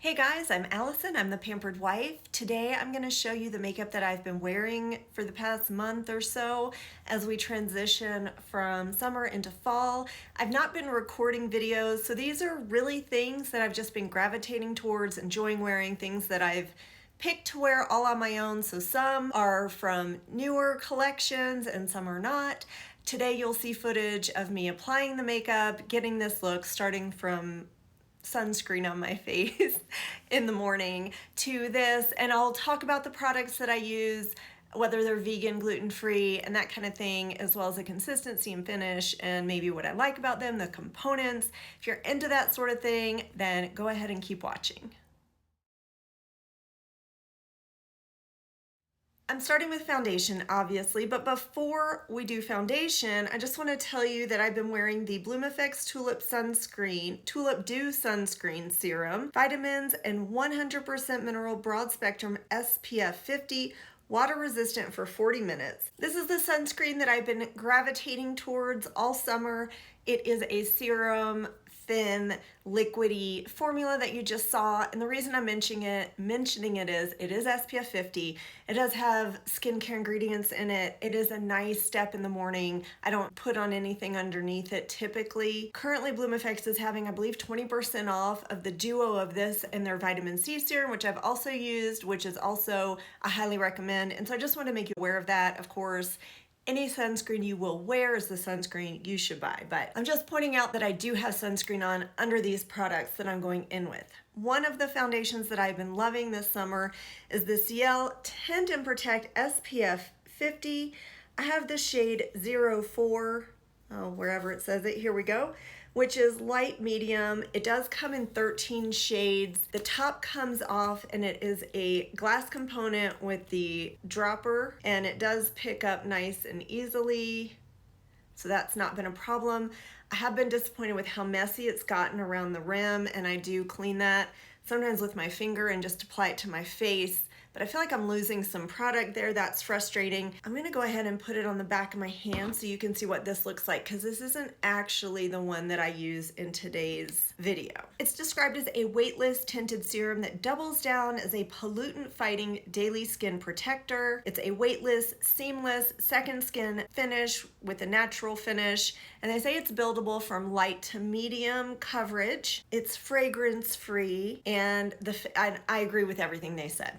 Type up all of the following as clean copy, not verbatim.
Hey guys, I'm Allison. I'm the Pampered Wife. Today I'm going to show you the makeup that I've been wearing for the past month or so as we transition from summer into fall. I've not been recording videos, so these are really things that I've just been gravitating towards, enjoying wearing, things that I've picked to wear all on my own. So some are from newer collections and some are not. Today you'll see footage of me applying the makeup, getting this look, starting from sunscreen on my face in the morning to this, and I'll talk about the products that I use, whether they're vegan, gluten-free, and that kind of thing, as well as the consistency and finish and maybe what I like about them, the components. If you're into that sort of thing, then go ahead and keep watching. I'm starting with foundation, obviously, but before we do foundation, I just want to tell you that I've been wearing the Bloomeffects Tulip Dew Sunscreen Serum, vitamins, and 100% mineral broad spectrum SPF 50, water resistant for 40 minutes. This is the sunscreen that I've been gravitating towards all summer. It is a serum, thin, liquidy formula that you just saw, and the reason I'm mentioning it is it is SPF 50. It does have skincare ingredients in it. It is a nice step in the morning. I don't put on anything underneath it typically. Currently, Bloomeffects is having, I believe, 20% off of the duo of this and their vitamin C serum, which I've also used, which is also I highly recommend. And so I just want to make you aware of that. Of course, any sunscreen you will wear is the sunscreen you should buy, but I'm just pointing out that I do have sunscreen on under these products that I'm going in with. One of the foundations that I've been loving this summer is the Ciel Tint and Protect SPF 50. I have the shade 04, wherever it says it, here we go, which is light medium. It does come in 13 shades. The top comes off and it is a glass component with the dropper, and it does pick up nice and easily, so that's not been a problem. I have been disappointed with how messy it's gotten around the rim, and I do clean that sometimes with my finger and just apply it to my face, but I feel like I'm losing some product there. That's frustrating. I'm gonna go ahead and put it on the back of my hand so you can see what this looks like, because this isn't actually the one that I use in today's video. It's described as a weightless tinted serum that doubles down as a pollutant-fighting daily skin protector. It's a weightless, seamless, second skin finish with a natural finish, and they say it's buildable from light to medium coverage. It's fragrance-free, and I agree with everything they said,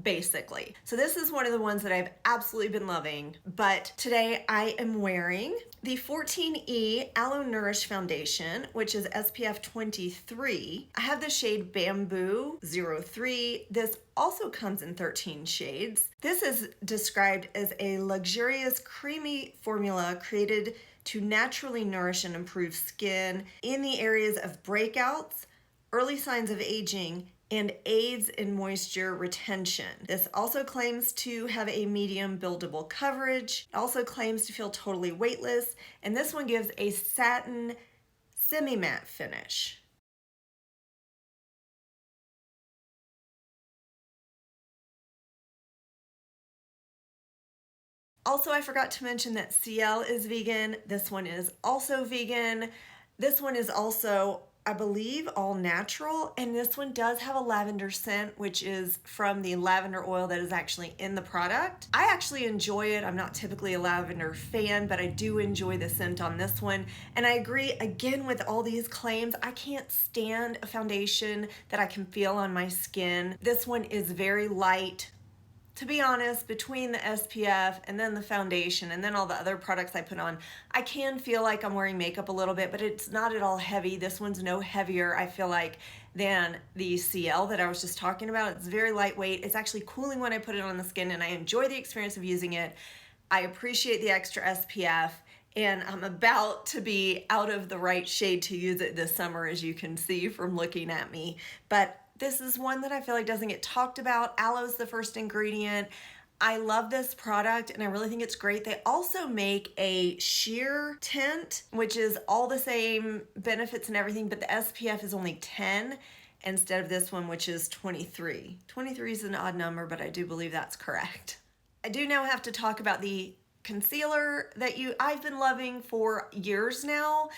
basically. So this is one of the ones that I've absolutely been loving, but today I am wearing the 14E Aloe Nourish Foundation, which is SPF 23. I have the shade Bamboo 03. This also comes in 13 shades. This is described as a luxurious creamy formula created to naturally nourish and improve skin in the areas of breakouts, early signs of aging, and aids in moisture retention. This also claims to have a medium buildable coverage. It also claims to feel totally weightless, and this one gives a satin semi-matte finish. Also, I forgot to mention that Ciel is vegan. This one is also vegan. This one is also, I believe, all natural, and this one does have a lavender scent, which is from the lavender oil that is actually in the product. I actually enjoy it. I'm not typically a lavender fan, but I do enjoy the scent on this one. And I agree, again, with all these claims, I can't stand a foundation that I can feel on my skin. This one is very light. To be honest, between the SPF and then the foundation and then all the other products I put on, I can feel like I'm wearing makeup a little bit, but it's not at all heavy. This one's no heavier, I feel like, than the Ciel that I was just talking about. It's very lightweight. It's actually cooling when I put it on the skin, and I enjoy the experience of using it. I appreciate the extra SPF, and I'm about to be out of the right shade to use it this summer, as you can see from looking at me. But this is one that I feel like doesn't get talked about. Aloe is the first ingredient. I love this product and I really think it's great. They also make a sheer tint, which is all the same benefits and everything, but the SPF is only 10 instead of this one, which is 23. 23 is an odd number, but I do believe that's correct. I do now have to talk about the concealer that I've been loving for years now.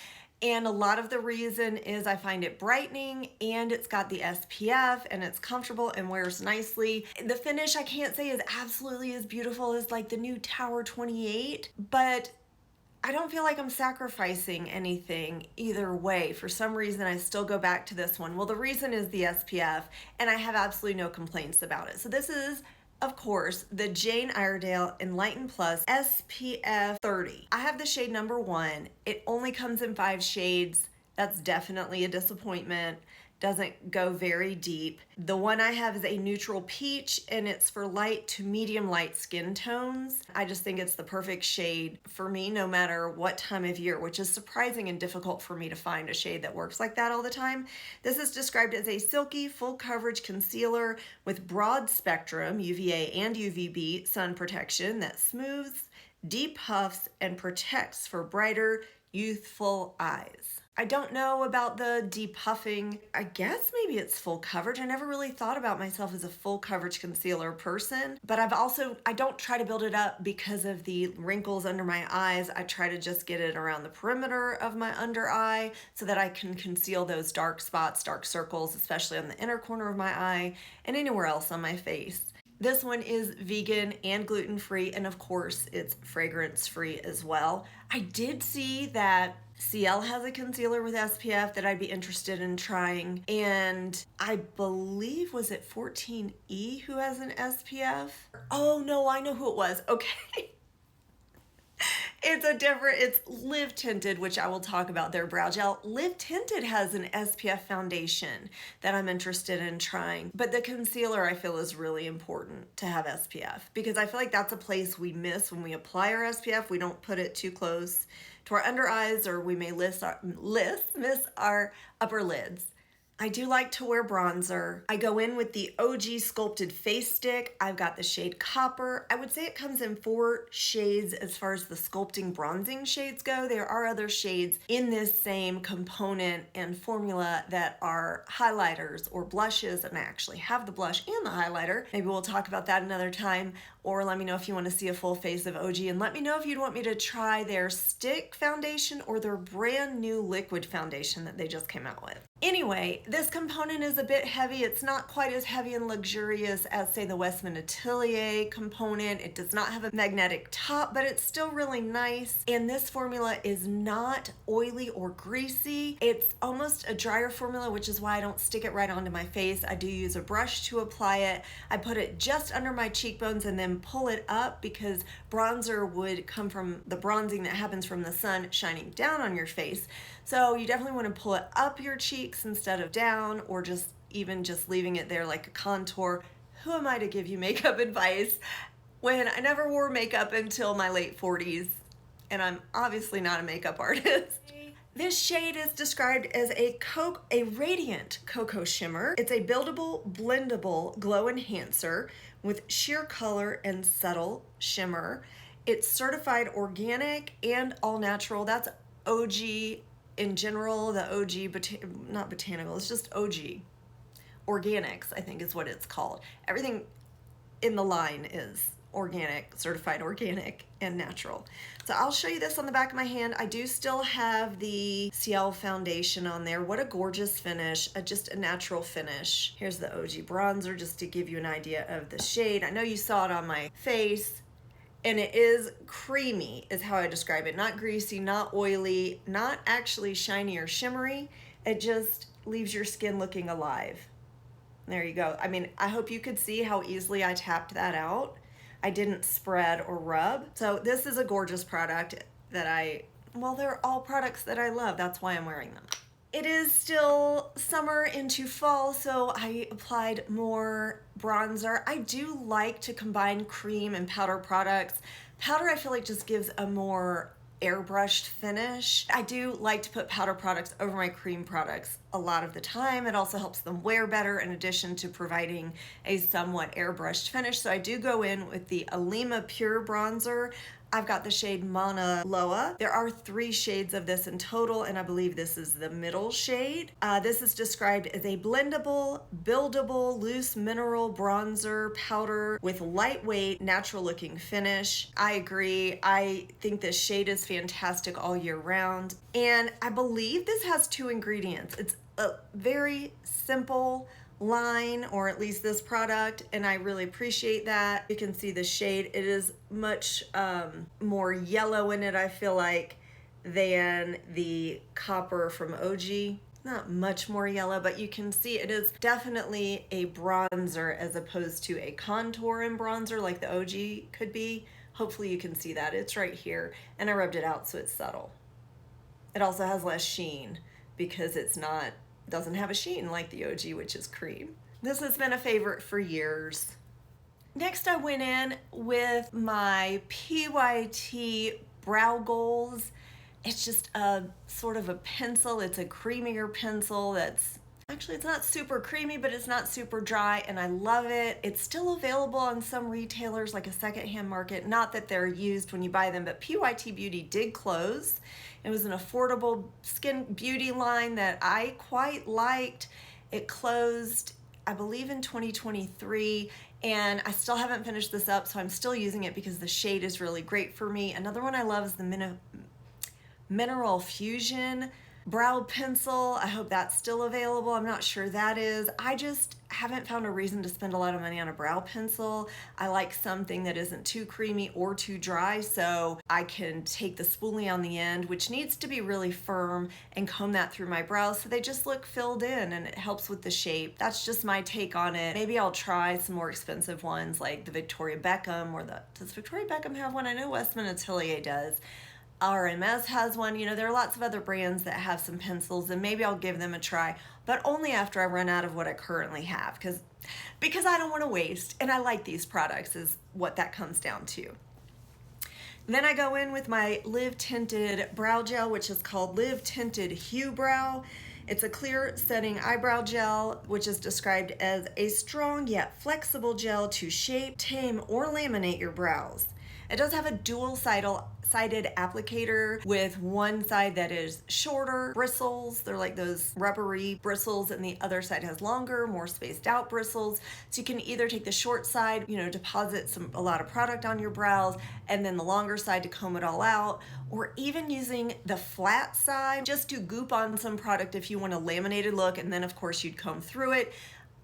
And a lot of the reason is I find it brightening and it's got the SPF and it's comfortable and wears nicely. The finish I can't say is absolutely as beautiful as like the new Tower 28, but I don't feel like I'm sacrificing anything either way. For some reason, I still go back to this one. Well, the reason is the SPF, and I have absolutely no complaints about it. So this is, of course, the Jane Iredale Enlighten Plus SPF 30. I have the shade number 1. It only comes in 5 shades. That's definitely a disappointment. Doesn't go very deep. The one I have is a neutral peach, and it's for light to medium light skin tones. I just think it's the perfect shade for me no matter what time of year, which is surprising and difficult for me to find a shade that works like that all the time. This is described as a silky full coverage concealer with broad spectrum UVA and UVB sun protection that smooths, depuffs, and protects for brighter, youthful eyes. I don't know about the depuffing. I guess maybe it's full coverage. I never really thought about myself as a full coverage concealer person, but I don't try to build it up because of the wrinkles under my eyes. I try to just get it around the perimeter of my under eye so that I can conceal those dark spots, dark circles, especially on the inner corner of my eye and anywhere else on my face. This one is vegan and gluten-free, and of course it's fragrance-free as well. I did see that CL has a concealer with SPF that I'd be interested in trying, and I believe, was it 14E who has an SPF? Oh no, I know who it was. Okay. It's Live Tinted, which I will talk about their brow gel. Live Tinted has an SPF foundation that I'm interested in trying. But the concealer I feel is really important to have SPF because I feel like that's a place we miss when we apply our SPF. We don't put it too close to our under eyes, or we may miss our upper lids. I do like to wear bronzer. I go in with the OG Sculpted Face Stick. I've got the shade Copper. I would say it comes in 4 shades as far as the sculpting bronzing shades go. There are other shades in this same component and formula that are highlighters or blushes, and I actually have the blush and the highlighter. Maybe we'll talk about that another time, or let me know if you want to see a full face of OG, and let me know if you'd want me to try their stick foundation or their brand new liquid foundation that they just came out with. Anyway, this component is a bit heavy. It's not quite as heavy and luxurious as, say, the Westman Atelier component. It does not have a magnetic top, but it's still really nice. And this formula is not oily or greasy. It's almost a drier formula, which is why I don't stick it right onto my face. I do use a brush to apply it. I put it just under my cheekbones and then pull it up because bronzer would come from the bronzing that happens from the sun shining down on your face. So you definitely want to pull it up your cheeks instead of down, or just leaving it there like a contour. Who am I to give you makeup advice when I never wore makeup until my late 40s, and I'm obviously not a makeup artist. This shade is described as a radiant cocoa shimmer. It's a buildable, blendable glow enhancer with sheer color and subtle shimmer. It's certified organic and all natural. That's OG in general, the OG, not botanical, it's just OG. Organics, I think is what it's called. Everything in the line is organic, certified organic, and natural. So I'll show you this on the back of my hand. I do still have the CL foundation on there. What a gorgeous finish, just a natural finish. Here's the OG bronzer just to give you an idea of the shade. I know you saw it on my face, and it is creamy is how I describe it. Not greasy, not oily, not actually shiny or shimmery. It just leaves your skin looking alive. There you go. I mean, I hope you could see how easily I tapped that out. I didn't spread or rub. So this is a gorgeous product that they're all products that I love. That's why I'm wearing them. It is still summer into fall, so I applied more bronzer. I do like to combine cream and powder products. Powder I feel like just gives a more airbrushed finish. I do like to put powder products over my cream products a lot of the time. It also helps them wear better in addition to providing a somewhat airbrushed finish. So I do go in with the Alima Pure Bronzer. I've got the shade Mauna Loa. There are 3 shades of this in total, and I believe this is the middle shade. This is described as a blendable, buildable, loose mineral bronzer powder with lightweight, natural looking finish. I agree. I think this shade is fantastic all year round. And I believe this has 2 ingredients. It's a very simple line, or at least this product, and I really appreciate that. You can see the shade. It is much more yellow in it, I feel like, than the copper from OG. Not much more yellow, but you can see it is definitely a bronzer as opposed to a contour and bronzer like the OG could be. Hopefully you can see that. It's right here, and I rubbed it out so it's subtle. It also has less sheen because doesn't have a sheen like the OG, which is cream. This has been a favorite for years. Next, I went in with my PYT Brow Goals. It's just a sort of a pencil. It's a creamier pencil that's actually, it's not super creamy, but it's not super dry, and I love it. It's still available on some retailers, like a secondhand market. Not that they're used when you buy them, but PYT Beauty did close. It was an affordable skin beauty line that I quite liked. It closed, I believe, in 2023, and I still haven't finished this up, so I'm still using it because the shade is really great for me. Another one I love is the Mineral Fusion brow pencil. I hope that's still available. I'm not sure that is. I just haven't found a reason to spend a lot of money on a brow pencil. I like something that isn't too creamy or too dry, so I can take the spoolie on the end, which needs to be really firm, and comb that through my brows so they just look filled in, and it helps with the shape. That's just my take on it. Maybe I'll try some more expensive ones like the Victoria Beckham, or does Victoria Beckham have one? I know Westman Atelier does. RMS has one. You know, there are lots of other brands that have some pencils, and maybe I'll give them a try, but only after I run out of what I currently have, because I don't want to waste, and I like these products is what that comes down to. Then I go in with my Live Tinted Brow Gel, which is called Live Tinted Hue Brow. It's a clear setting eyebrow gel, which is described as a strong yet flexible gel to shape, tame, or laminate your brows. It does have a dual-sided applicator with one side that is shorter bristles. They're like those rubbery bristles, and the other side has longer, more spaced out bristles. So you can either take the short side, deposit a lot of product on your brows, and then the longer side to comb it all out, or even using the flat side just to goop on some product if you want a laminated look, and then of course you'd comb through it.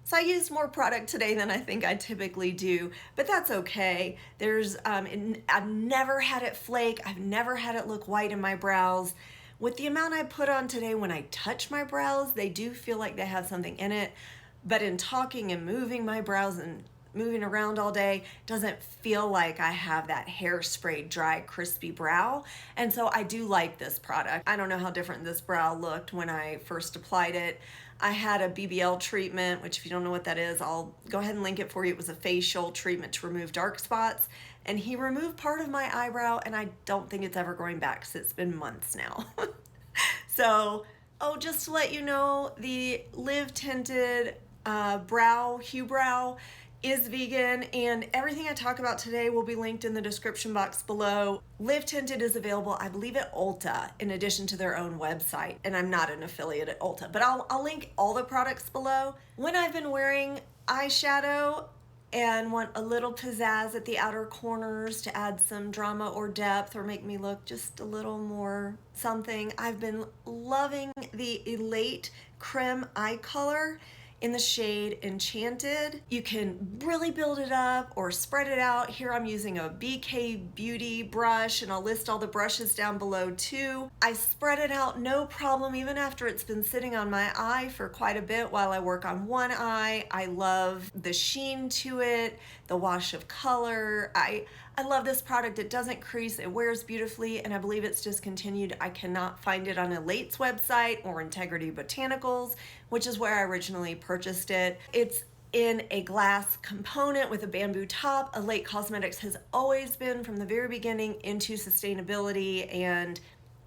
So I used more product today than I think I typically do, but that's okay. I've never had it flake. I've never had it look white in my brows. With the amount I put on today, when I touch my brows, they do feel like they have something in it, but in talking and moving my brows and moving around all day, doesn't feel like I have that hairspray, dry, crispy brow. And so I do like this product. I don't know how different this brow looked when I first applied it. I had a BBL treatment, which if you don't know what that is, I'll go ahead and link it for you. It was a facial treatment to remove dark spots, and he removed part of my eyebrow, and I don't think it's ever going back because it's been months now. So, just to let you know, the Live Tinted Hue Brow is vegan, and everything I talk about today will be linked in the description box below. Live Tinted is available, I believe, at Ulta in addition to their own website, and I'm not an affiliate at Ulta, but I'll link all the products below. When I've been wearing eyeshadow and want a little pizzazz at the outer corners to add some drama or depth or make me look just a little more something, I've been loving the Elate Creme eye color in the shade Enchanted. You can really build it up or spread it out. Here I'm using a BK Beauty brush, and I'll list all the brushes down below too. I spread it out no problem, even after it's been sitting on my eye for quite a bit while I work on one eye. I love the sheen to it, the wash of color. I love this product. It doesn't crease, it wears beautifully, and I believe it's discontinued. I cannot find it on Elate's website or Integrity Botanicals, which is where I originally purchased it. It's in a glass component with a bamboo top. Elate Cosmetics has always been, from the very beginning, into sustainability, and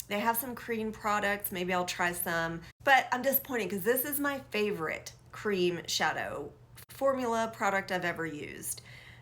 they have some Creme products. Maybe I'll try some, but I'm disappointed because this is my favorite cream shadow formula product I've ever used.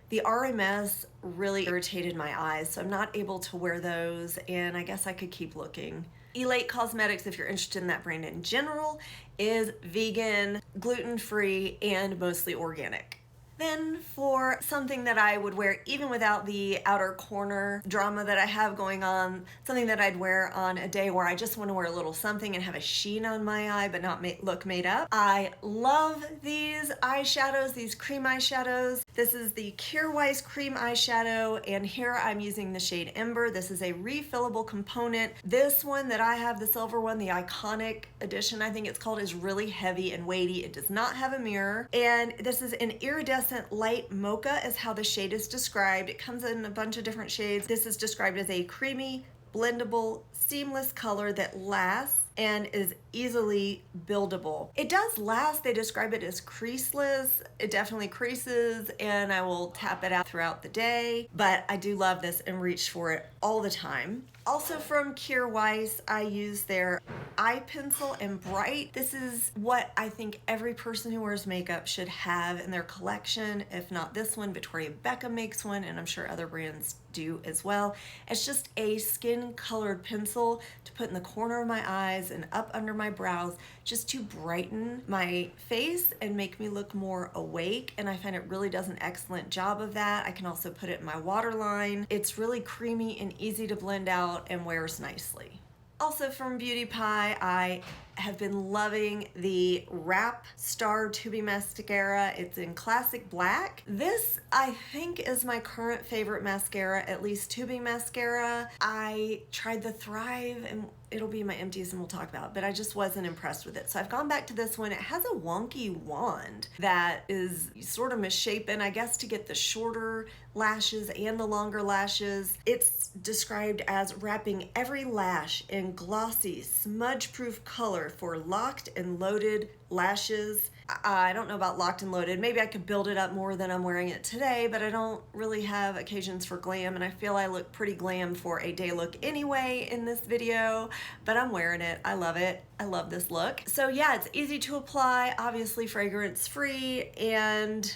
The RMS really irritated my eyes, so I'm not able to wear those, and I guess I could keep looking. Elate Cosmetics, if you're interested in that brand in general, is vegan, gluten-free, and mostly organic. Then for something that I would wear even without the outer corner drama that I have going on, something that I'd wear on a day where I just want to wear a little something and have a sheen on my eye but not look made up. I love these eyeshadows, these cream eyeshadows. This is the Kjaer Weis cream eyeshadow, and here I'm using the shade Ember. This is a refillable component. This one that I have, the silver one, the iconic edition I think it's called, is really heavy and weighty. It does not have a mirror, and this is an iridescent light mocha is how the shade is described. It comes in a bunch of different shades. This is described as a creamy, blendable, seamless color that lasts and is easily buildable. It does last. They describe it as creaseless. It definitely creases, and I will tap it out throughout the day, but I do love this and reach for it all the time. Also from Kjaer Weis, I use their eye pencil in Bright. This is what I think every person who wears makeup should have in their collection. If not this one, Victoria Beckham makes one, and I'm sure other brands do as well. It's just a skin colored pencil to put in the corner of my eyes and up under my brows, just to brighten my face and make me look more awake, and I find it really does an excellent job of that. I can also put it in my waterline. It's really creamy and easy to blend out and wears nicely. Also from Beauty Pie, I have been loving the Wrap Star Tubing Mascara. It's in classic black. This, I think, is my current favorite mascara, at least tubing mascara. I tried the Thrive, and it'll be my empties and we'll talk about it, but I just wasn't impressed with it. So I've gone back to this one. It has a wonky wand that is sort of misshapen, I guess, to get the shorter lashes and the longer lashes. It's described as wrapping every lash in glossy, smudge-proof color for locked and loaded lashes. I don't know about locked and loaded. Maybe I could build it up more than I'm wearing it today, but I don't really have occasions for glam, and I feel I look pretty glam for a day look anyway in this video, but I'm wearing it. I love it. I love this look. So yeah, it's easy to apply, obviously fragrance free, and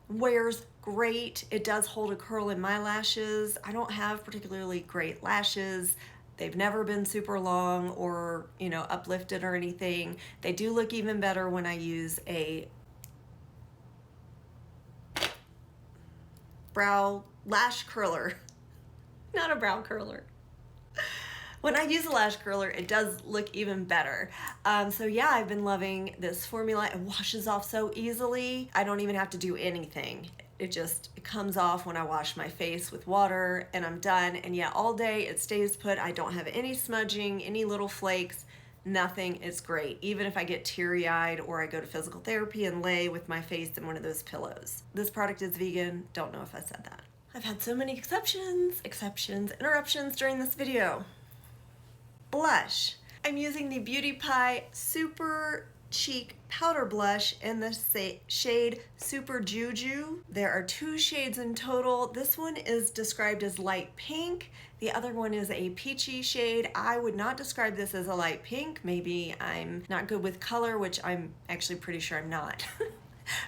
wears great. It does hold a curl in my lashes. I don't have particularly great lashes. They've never been super long or, you know, uplifted or anything. They do look even better when I use a brow lash curler, not a brow curler. When I use a lash curler, it does look even better. So yeah, I've been loving this formula. It washes off so easily. I don't even have to do anything. It comes off when I wash my face with water and I'm done. And yeah, all day it stays put. I don't have any smudging, any little flakes, nothing. It's great. Even if I get teary-eyed or I go to physical therapy and lay with my face in one of those pillows. This product is vegan. Don't know if I said that. I've had so many exceptions, interruptions during this video. Blush. I'm using the Beauty Pie Super Cheek Powder Blush in the shade Super Juju. There are 2 shades in total. This one is described as light pink. The other one is a peachy shade. I would not describe this as a light pink. Maybe I'm not good with color, which I'm actually pretty sure I'm not.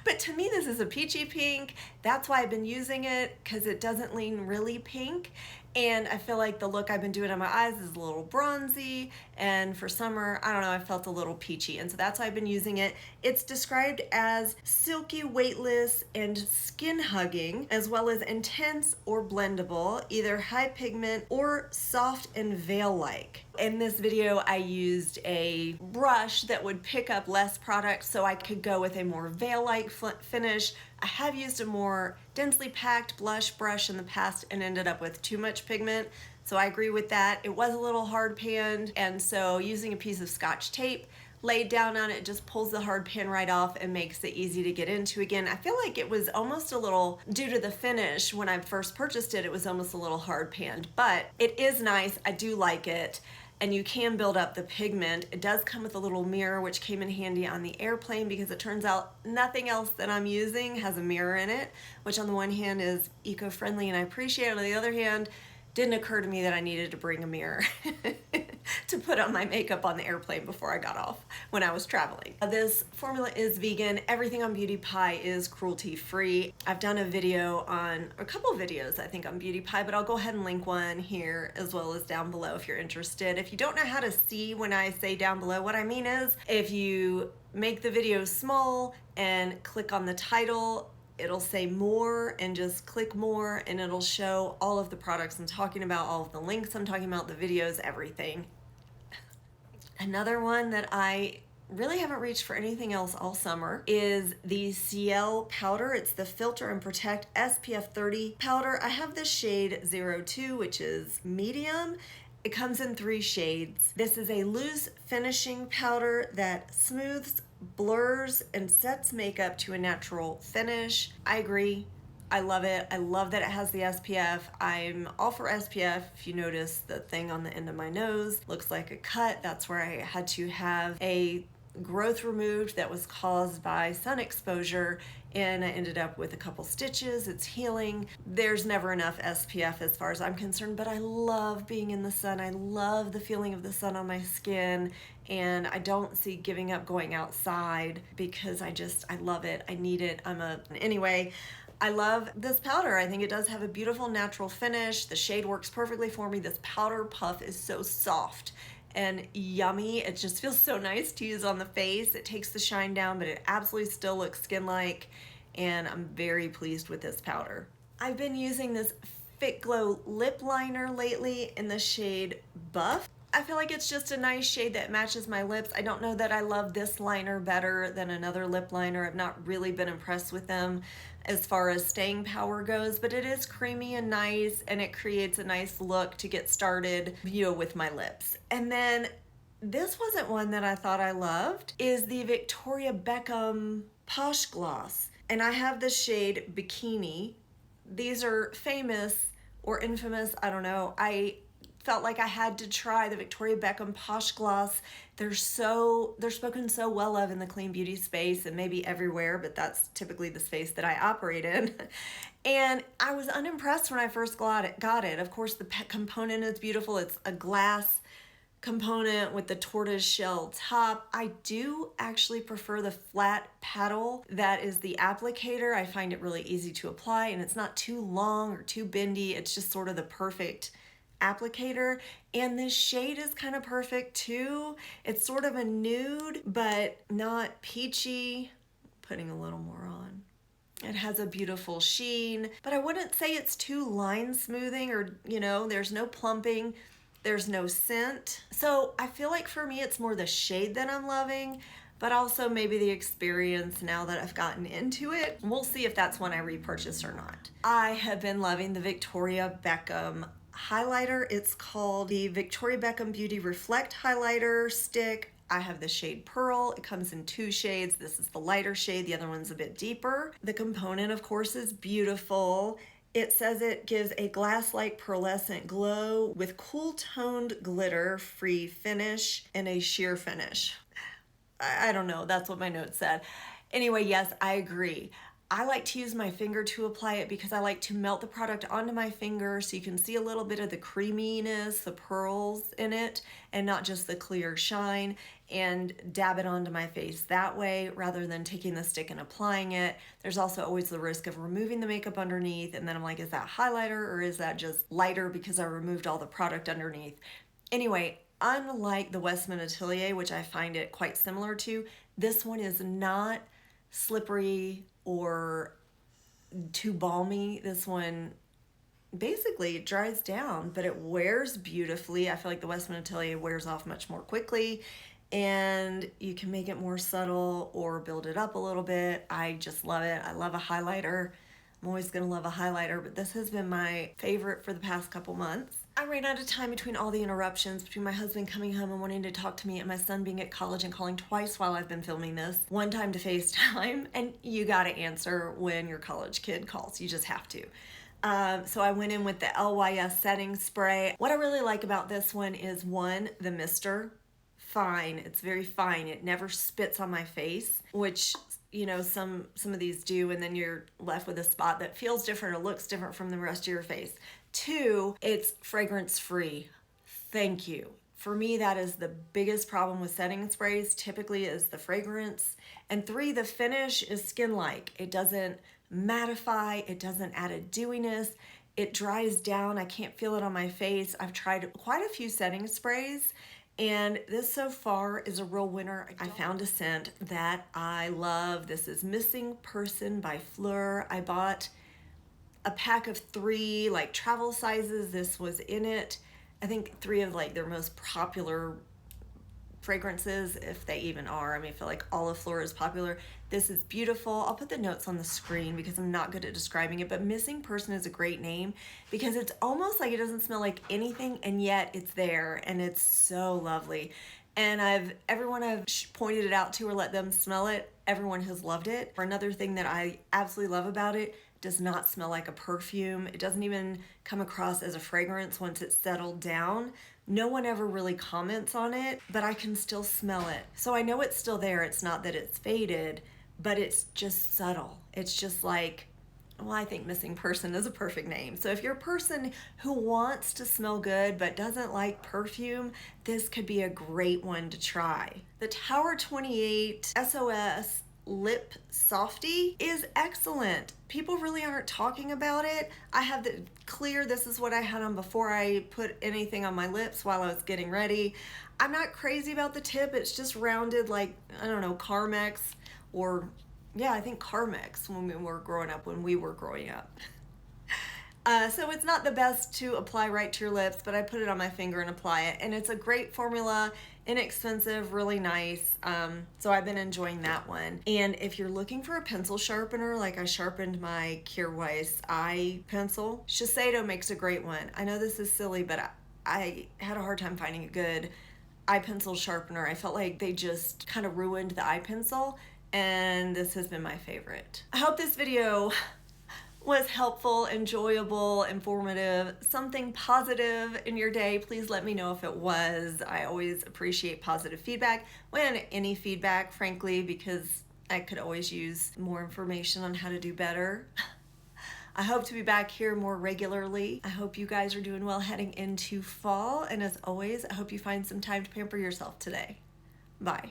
But to me, this is a peachy pink. That's why I've been using it, because it doesn't lean really pink. And I feel like the look I've been doing on my eyes is a little bronzy, and for summer, I don't know, I felt a little peachy, and so that's why I've been using it. It's described as silky, weightless, and skin hugging, as well as intense or blendable, either high pigment or soft and veil-like. In this video, I used a brush that would pick up less product so I could go with a more veil-like finish. I have used a more densely packed blush brush in the past and ended up with too much pigment, so I agree with that. It was a little hard panned, and so using a piece of Scotch tape laid down on it just pulls the hard pan right off and makes it easy to get into again. I feel like it was almost a little, due to the finish when I first purchased it, it was almost a little hard panned, but it is nice. I do like it. And you can build up the pigment. It does come with a little mirror, which came in handy on the airplane because it turns out nothing else that I'm using has a mirror in it, which on the one hand is eco-friendly and I appreciate it. On the other hand, didn't occur to me that I needed to bring a mirror. to put on my makeup on the airplane before I got off when I was traveling. This formula is vegan. Everything on Beauty Pie is cruelty-free. I've done a video on, a couple videos I think on Beauty Pie, but I'll go ahead and link one here as well as down below if you're interested. If you don't know how to see when I say down below, what I mean is if you make the video small and click on the title, it'll say more, and just click more and it'll show all of the products I'm talking about, all of the links I'm talking about, the videos, everything. Another one that I really haven't reached for anything else all summer is the Ciel powder. It's the Filter and Protect SPF 30 powder. I have the shade 02, which is medium. It comes in 3 shades. This is a loose finishing powder that smooths, blurs, and sets makeup to a natural finish. I agree. I love it. I love that it has the SPF. I'm all for SPF. If you notice the thing on the end of my nose looks like a cut, that's where I had to have a growth removed that was caused by sun exposure, and I ended up with a couple stitches. It's healing. There's never enough SPF as far as I'm concerned, but I love being in the sun. I love the feeling of the sun on my skin, and I don't see giving up going outside because I love it. I need it. Anyway, I love this powder. I think it does have a beautiful natural finish. The shade works perfectly for me. This powder puff is so soft and yummy. It just feels so nice to use on the face. It takes the shine down, but it absolutely still looks skin-like, and I'm very pleased with this powder. I've been using this Fit Glow lip liner lately in the shade Buff. I feel like it's just a nice shade that matches my lips. I don't know that I love this liner better than another lip liner. I've not really been impressed with them as far as staying power goes, but it is creamy and nice, and it creates a nice look to get started, with my lips. And then this wasn't one that I thought I loved, is the Victoria Beckham Posh Gloss. And I have the shade Bikini. These are famous or infamous, I don't know. I felt like I had to try the Victoria Beckham Posh Gloss. They're spoken so well of in the clean beauty space and maybe everywhere, but that's typically the space that I operate in. And I was unimpressed when I first got it. Of course, the component is beautiful. It's a glass component with the tortoise shell top. I do actually prefer the flat paddle that is the applicator. I find it really easy to apply, and it's not too long or too bendy. It's just sort of the perfect applicator, and this shade is kind of perfect too. It's sort of a nude but not peachy. Putting a little more on. It has a beautiful sheen, but I wouldn't say it's too line smoothing, or there's no plumping, there's no scent. So I feel like for me it's more the shade that I'm loving, but also maybe the experience now that I've gotten into it. We'll see if that's one I repurchase or not. I have been loving the Victoria Beckham highlighter. It's called the Victoria Beckham Beauty Reflect Highlighter Stick. I have the shade Pearl. It comes in 2 shades. This is the lighter shade. The other one's a bit deeper. The component, of course, is beautiful. It says it gives a glass-like pearlescent glow with cool toned glitter-free finish and a sheer finish. I don't know. That's what my notes said. Anyway, yes, I agree. I like to use my finger to apply it because I like to melt the product onto my finger so you can see a little bit of the creaminess, the pearls in it, and not just the clear shine, and dab it onto my face that way rather than taking the stick and applying it. There's also always the risk of removing the makeup underneath, and then I'm like, is that highlighter or is that just lighter because I removed all the product underneath? Anyway, unlike the Westman Atelier, which I find it quite similar to, this one is not slippery or too balmy. This one basically dries down, but it wears beautifully. I feel like the Westman Atelier wears off much more quickly, and you can make it more subtle or build it up a little bit. I just love it. I love a highlighter. I'm always gonna love a highlighter, but this has been my favorite for the past couple months. I ran out of time between all the interruptions, between my husband coming home and wanting to talk to me, and my son being at college and calling twice while I've been filming this. One time to FaceTime, and you gotta answer when your college kid calls. You just have to. So I went in with the LYS setting spray. What I really like about this one is, one, the mister. Fine, it's very fine. It never spits on my face, which some of these do, and then you're left with a spot that feels different or looks different from the rest of your face. 2, it's fragrance free. Thank you. For me, that is the biggest problem with setting sprays, typically is the fragrance. And 3, the finish is skin-like. It doesn't mattify, it doesn't add a dewiness, it dries down, I can't feel it on my face. I've tried quite a few setting sprays, and this so far is a real winner. I found a scent that I love. This is Missing Person by Fleur. I bought a pack of 3 like travel sizes. This was in it. I think 3 of like their most popular fragrances, if they even are. I mean, I feel like all of Fleur is popular. This is beautiful. I'll put the notes on the screen because I'm not good at describing it, but Missing Person is a great name because it's almost like it doesn't smell like anything, and yet it's there, and it's so lovely. And everyone I've pointed it out to or let them smell it, everyone has loved it. Another thing that I absolutely love about it, does not smell like a perfume. It doesn't even come across as a fragrance once it's settled down. No one ever really comments on it, but I can still smell it. So I know it's still there. It's not that it's faded, but it's just subtle. It's just like, well, I think Missing Person is a perfect name. So if you're a person who wants to smell good but doesn't like perfume, this could be a great one to try. The Tower 28 SOS Lip Softy is excellent. People really aren't talking about it. I have the clear, this is what I had on before I put anything on my lips while I was getting ready. I'm not crazy about the tip. It's just rounded like, I don't know, Carmex, or yeah, I think Carmex when we were growing up. So it's not the best to apply right to your lips, but I put it on my finger and apply it. And it's a great formula, inexpensive, really nice. So I've been enjoying that one. And if you're looking for a pencil sharpener, like I sharpened my Kjaer Weis eye pencil, Shiseido makes a great one. I know this is silly, but I had a hard time finding a good eye pencil sharpener. I felt like they just kind of ruined the eye pencil, and this has been my favorite. I hope this video was helpful, enjoyable, informative, something positive in your day. Please let me know if it was. I always appreciate positive feedback, when any feedback, frankly, because I could always use more information on how to do better. I hope to be back here more regularly. I hope you guys are doing well heading into fall, and as always, I hope you find some time to pamper yourself today. Bye.